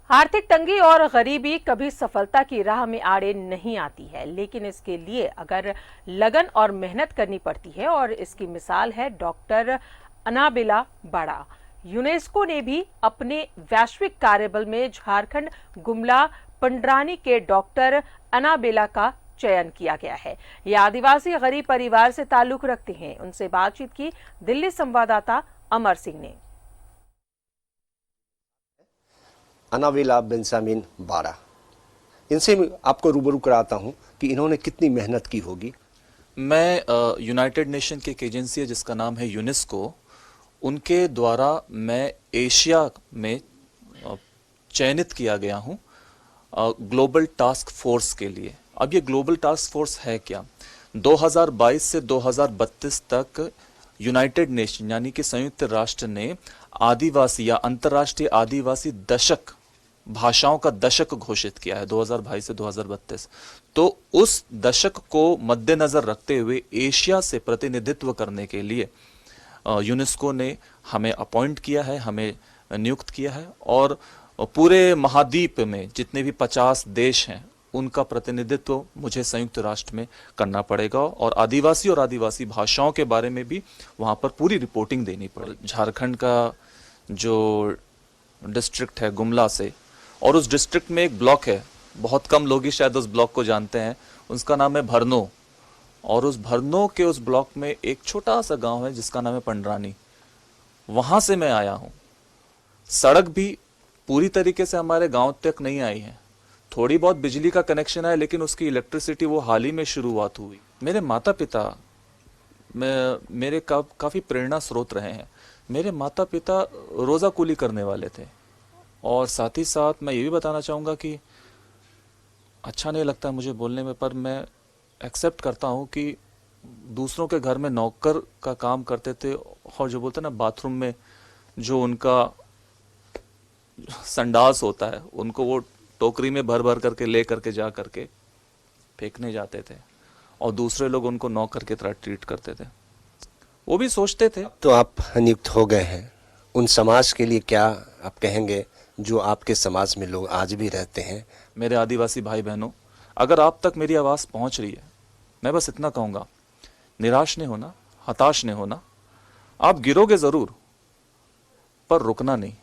आर्थिक तंगी और गरीबी कभी सफलता की राह में आड़े नहीं आती है, लेकिन इसके लिए अगर लगन और मेहनत करनी पड़ती है। और इसकी मिसाल है डॉक्टर अनाबिला बाड़ा। यूनेस्को ने भी अपने वैश्विक कार्यबल में झारखंड गुमला पंडरानी के डॉक्टर अनाबिला का चयन किया गया है। ये आदिवासी गरीब परिवार से ताल्लुक रखते हैं। उनसे बातचीत की दिल्ली संवाददाता अमर सिंह ने। अनाबिला बेंजामिन बाड़ा, इनसे आपको रूबरू कराता हूं कि इन्होंने कितनी मेहनत की होगी। मैं यूनाइटेड नेशन की एक एजेंसी है जिसका नाम है यूनेस्को, उनके द्वारा मैं एशिया में चयनित किया गया हूं ग्लोबल टास्क फोर्स के लिए। अब ये ग्लोबल टास्क फोर्स है क्या? 2022 से 2032 तक यूनाइटेड नेशन यानी कि संयुक्त राष्ट्र ने आदिवासी या अंतर्राष्ट्रीय आदिवासी दशक, भाषाओं का दशक घोषित किया है 2022 से 2032। तो उस दशक को मद्देनजर रखते हुए एशिया से प्रतिनिधित्व करने के लिए यूनेस्को ने हमें अपॉइंट किया है, हमें नियुक्त किया है। और पूरे महाद्वीप में जितने भी 50 देश हैं उनका प्रतिनिधित्व मुझे संयुक्त राष्ट्र में करना पड़ेगा और आदिवासी भाषाओं के बारे में भी वहाँ पर पूरी रिपोर्टिंग देनी पड़ेगी। झारखंड का जो डिस्ट्रिक्ट है गुमला से, और उस डिस्ट्रिक्ट में एक ब्लॉक है, बहुत कम लोग ही शायद उस ब्लॉक को जानते हैं, उसका नाम है भरनो। और उस भरनो के उस ब्लॉक में एक छोटा सा गांव है जिसका नाम है पंडरानी। वहां से मैं आया हूं। सड़क भी पूरी तरीके से हमारे गांव तक नहीं आई है, थोड़ी बहुत बिजली का कनेक्शन है, लेकिन उसकी इलेक्ट्रिसिटी वो हाल ही में शुरुआत हुई। मेरे माता पिता मेरे काफ़ी प्रेरणा स्रोत रहे हैं। मेरे माता पिता रोज़ा कूली करने वाले थे। और साथ ही साथ मैं ये भी बताना चाहूँगा कि अच्छा नहीं लगता मुझे बोलने में, पर मैं एक्सेप्ट करता हूँ कि दूसरों के घर में नौकर का काम करते थे और जो बोलते हैं ना बाथरूम में जो उनका संडास होता है उनको वो टोकरी में भर भर करके ले करके जा करके फेंकने जाते थे और दूसरे लोग उनको नौकर की तरह ट्रीट करते थे। वो भी सोचते थे। तो आप नियुक्त हो गए हैं, उन समाज के लिए क्या आप कहेंगे जो आपके समाज में लोग आज भी रहते हैं? मेरे आदिवासी भाई बहनों, अगर आप तक मेरी आवाज़ पहुंच रही है, मैं बस इतना कहूँगा, निराश नहीं होना, हताश नहीं होना। आप गिरोगे ज़रूर पर रुकना नहीं।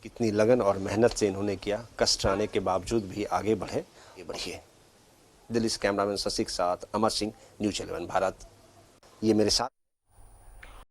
कितनी लगन और मेहनत से इन्होंने किया, कष्ट आने के बावजूद भी आगे बढ़िए। दिल्ली से कैमरामैन शशि के साथ अमर सिंह, न्यूज़ 11 भारत। ये मेरे साथ